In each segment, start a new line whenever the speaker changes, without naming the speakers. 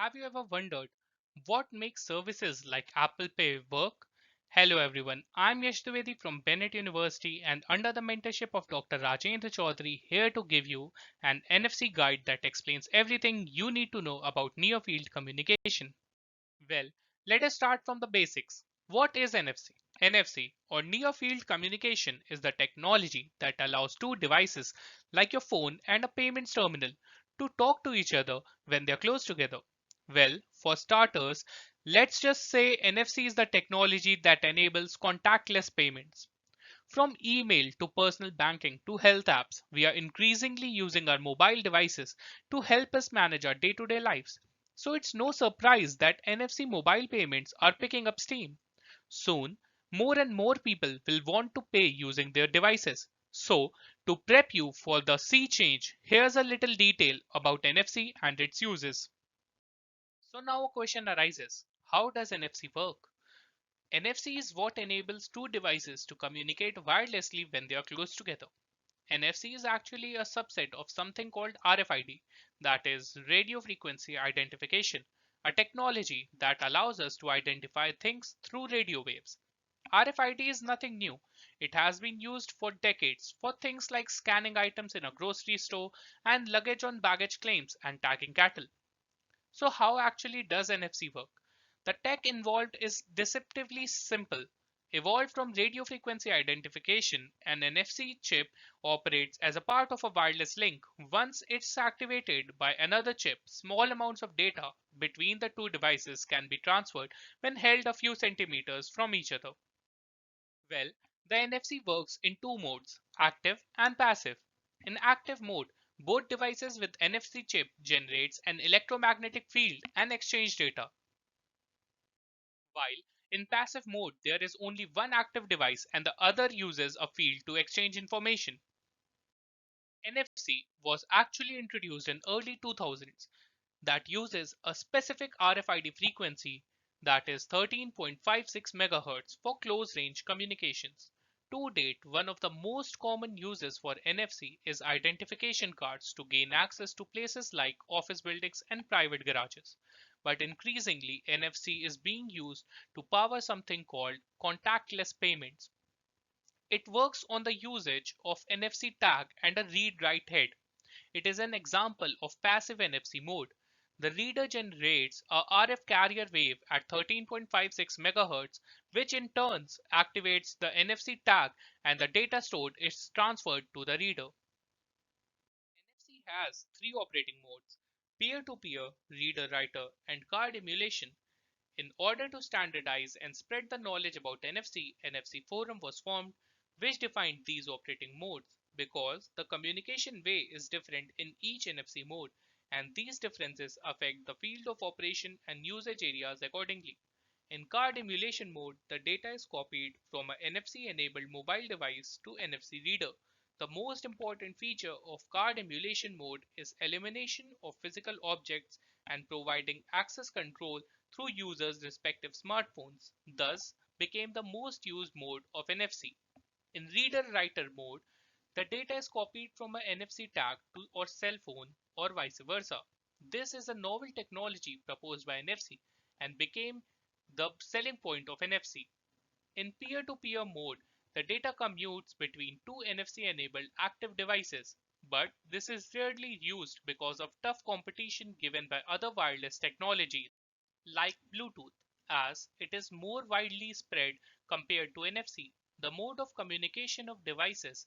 Have you ever wondered what makes services like Apple Pay work? Hello everyone, I'm Yash Dwivedi from Bennett University and under the mentorship of Dr. Rajendra Chaudhary here to give you an NFC guide that explains everything you need to know about near field communication. Well, let us start from the basics. What is NFC? NFC or near field communication is the technology that allows two devices like your phone and a payments terminal to talk to each other when they are close together. Well, for starters, let's just say NFC is the technology that enables contactless payments. From email to personal banking to health apps, we are increasingly using our mobile devices to help us manage our day to day lives. So it's no surprise that NFC mobile payments are picking up steam. Soon, more and more people will want to pay using their devices. So, to prep you for the sea change, here's a little detail about NFC and its uses. So now a question arises. How does NFC work? NFC is what enables two devices to communicate wirelessly when they are close together. NFC is actually a subset of something called RFID, that is, radio frequency identification, a technology that allows us to identify things through radio waves. RFID is nothing new. It has been used for decades for things like scanning items in a grocery store and luggage on baggage claims and tagging cattle. So, how actually does NFC work? The tech involved is deceptively simple. Evolved from radio frequency identification, an NFC chip operates as a part of a wireless link. Once it's activated by another chip, small amounts of data between the two devices can be transferred when held a few centimeters from each other. Well, the NFC works in two modes, active and passive. In active mode, both devices with NFC chip generates an electromagnetic field and exchange data, while in passive mode there is only one active device and the other uses a field to exchange information. NFC was actually introduced in early 2000s that uses a specific RFID frequency, that is 13.56 MHz, for close range communications. To date, one of the most common uses for NFC is identification cards to gain access to places like office buildings and private garages. But increasingly, NFC is being used to power something called contactless payments. It works on the usage of NFC tag and a read write head. It is an example of passive NFC mode. The reader generates a RF carrier wave at 13.56 MHz, which in turn activates the NFC tag and the data stored is transferred to the reader. NFC has three operating modes: peer to peer, reader writer, and card emulation. In order to standardize and spread the knowledge about NFC, NFC Forum was formed, which defined these operating modes because the communication way is different in each NFC mode, and these differences affect the field of operation and usage areas accordingly. In card emulation mode, the data is copied from an NFC enabled mobile device to NFC reader. The most important feature of card emulation mode is elimination of physical objects and providing access control through users' respective smartphones, thus became the most used mode of NFC. In reader-writer mode, the data is copied from an NFC tag to or cell phone or vice versa. This is a novel technology proposed by NFC and became the selling point of NFC. In peer-to-peer mode, the data commutes between two NFC-enabled active devices, but this is rarely used because of tough competition given by other wireless technologies like Bluetooth, as it is more widely spread compared to NFC. The mode of communication of devices,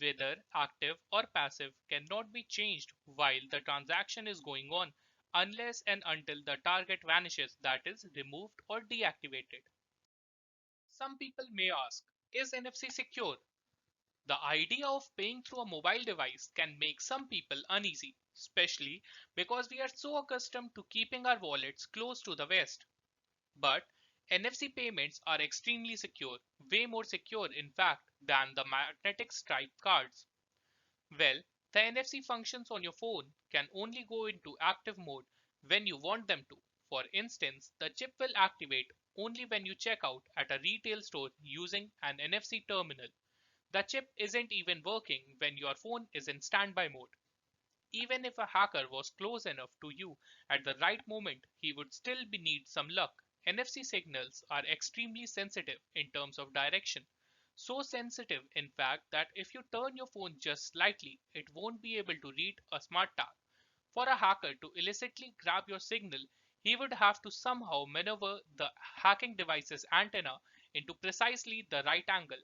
whether active or passive, cannot be changed while the transaction is going on unless and until the target vanishes, that is, removed or deactivated. Some people may ask, is NFC secure? The idea of paying through a mobile device can make some people uneasy, especially because we are so accustomed to keeping our wallets close to the vest. But NFC payments are extremely secure, way more secure in fact than the magnetic stripe cards. Well, the NFC functions on your phone can only go into active mode when you want them to. For instance, the chip will activate only when you check out at a retail store using an NFC terminal. The chip isn't even working when your phone is in standby mode. Even if a hacker was close enough to you at the right moment, he would still need some luck. NFC signals are extremely sensitive in terms of direction. So sensitive, in fact, that if you turn your phone just slightly, it won't be able to read a smart tag. For a hacker to illicitly grab your signal, he would have to somehow maneuver the hacking device's antenna into precisely the right angle.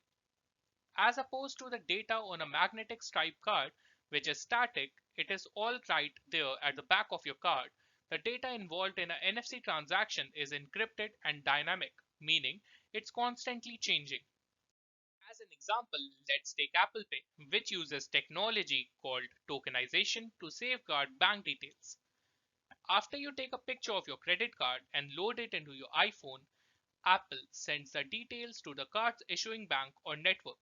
As opposed to the data on a magnetic stripe card, which is static, it is all right there at the back of your card. The data involved in an NFC transaction is encrypted and dynamic, meaning it's constantly changing. As an example, let's take Apple Pay, which uses technology called tokenization to safeguard bank details. After you take a picture of your credit card and load it into your iPhone, Apple sends the details to the card's issuing bank or network.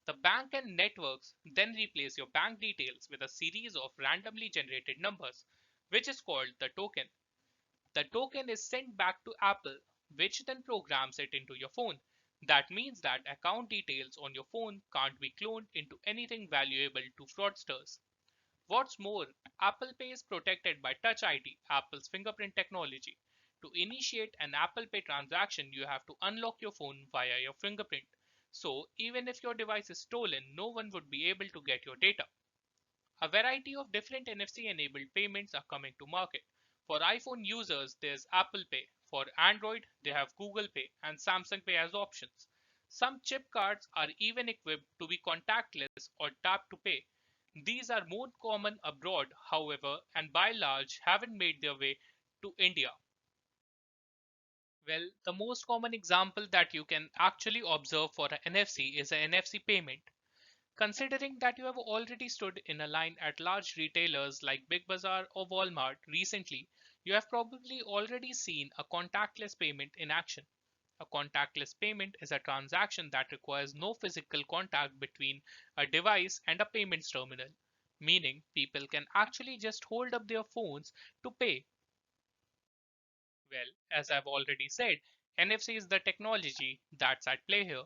The bank and networks then replace your bank details with a series of randomly generated numbers, which is called the token. The token is sent back to Apple, which then programs it into your phone. That means that account details on your phone can't be cloned into anything valuable to fraudsters. What's more, Apple Pay is protected by Touch ID, Apple's fingerprint technology. To initiate an Apple Pay transaction, you have to unlock your phone via your fingerprint. So, even if your device is stolen, no one would be able to get your data. A variety of different NFC enabled payments are coming to market. For iPhone users, there's Apple Pay. For Android, they have Google Pay and Samsung Pay as options. Some chip cards are even equipped to be contactless or tap to pay. These are more common abroad, however, and by large haven't made their way to India. Well, the most common example that you can actually observe for an NFC is an NFC payment. Considering that you have already stood in a line at large retailers like Big Bazaar or Walmart recently, you have probably already seen a contactless payment in action. A contactless payment is a transaction that requires no physical contact between a device and a payments terminal, meaning people can actually just hold up their phones to pay. Well, as I've already said, NFC is the technology that's at play here.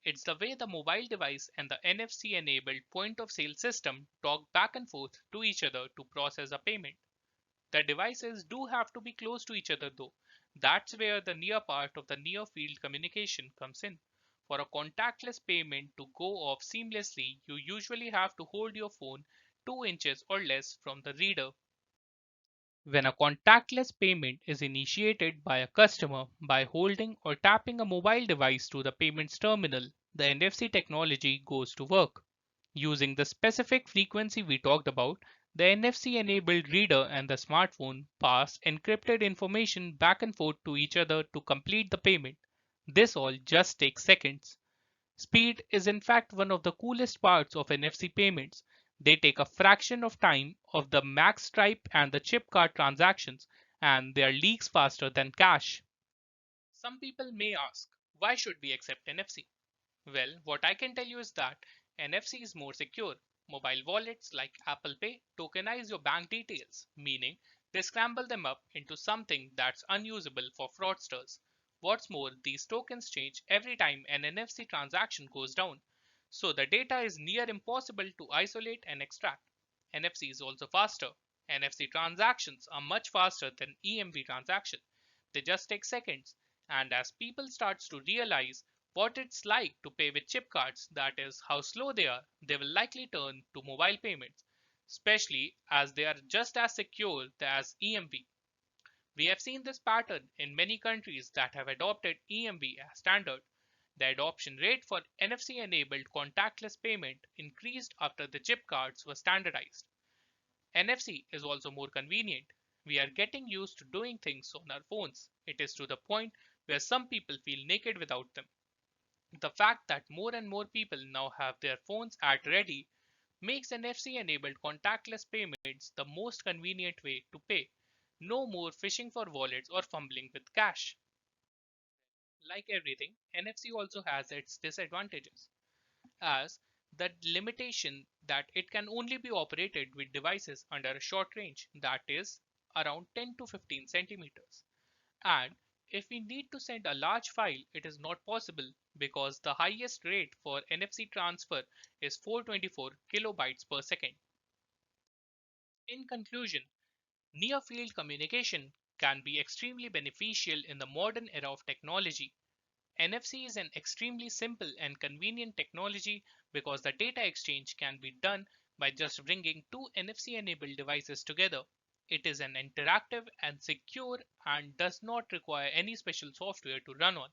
It's the way the mobile device and the NFC enabled point of sale system talk back and forth to each other to process a payment. The devices do have to be close to each other though. That's where the near part of the near field communication comes in. For a contactless payment to go off seamlessly, you usually have to hold your phone 2 inches or less from the reader. When a contactless payment is initiated by a customer by holding or tapping a mobile device to the payments terminal, the NFC technology goes to work. Using the specific frequency we talked about, the NFC enabled reader and the smartphone pass encrypted information back and forth to each other to complete the payment. This all just takes seconds. Speed is in fact one of the coolest parts of NFC payments. They take a fraction of time of the Max Stripe and the chip card transactions, and they are leagues faster than cash. Some people may ask, why should we accept NFC? Well, what I can tell you is that NFC is more secure. Mobile wallets like Apple Pay tokenize your bank details, meaning they scramble them up into something that's unusable for fraudsters. What's more, these tokens change every time an NFC transaction goes down, so the data is near impossible to isolate and extract. NFC is also faster. NFC transactions are much faster than EMV transactions. They just take seconds. And as people starts to realize what it's like to pay with chip cards, that is how slow they are, they will likely turn to mobile payments, especially as they are just as secure as EMV. We have seen this pattern in many countries that have adopted EMV as standard. The adoption rate for NFC enabled contactless payment increased after the chip cards were standardized. NFC is also more convenient. We are getting used to doing things on our phones. It is to the point where some people feel naked without them. The fact that more and more people now have their phones at ready makes NFC enabled contactless payments the most convenient way to pay. No more fishing for wallets or fumbling with cash. Like everything, NFC also has its disadvantages, as the limitation that it can only be operated with devices under a short range, that is, around 10 to 15 centimeters. And if we need to send a large file, it is not possible because the highest rate for NFC transfer is 424 kilobytes per second. In conclusion, near field communication can be extremely beneficial in the modern era of technology. NFC is an extremely simple and convenient technology because the data exchange can be done by just bringing two NFC enabled devices together. It is an interactive and secure and does not require any special software to run on.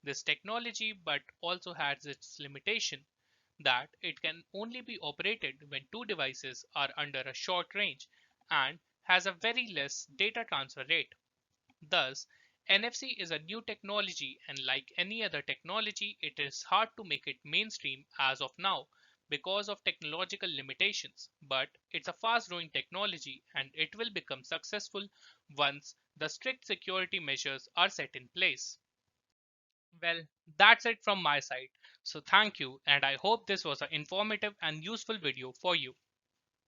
This technology but also has its limitation that it can only be operated when two devices are under a short range and has a very less data transfer rate. Thus, NFC is a new technology, and like any other technology, it is hard to make it mainstream as of now because of technological limitations. But it's a fast growing technology and it will become successful once the strict security measures are set in place. Well, that's it from my side. So, thank you, and I hope this was an informative and useful video for you.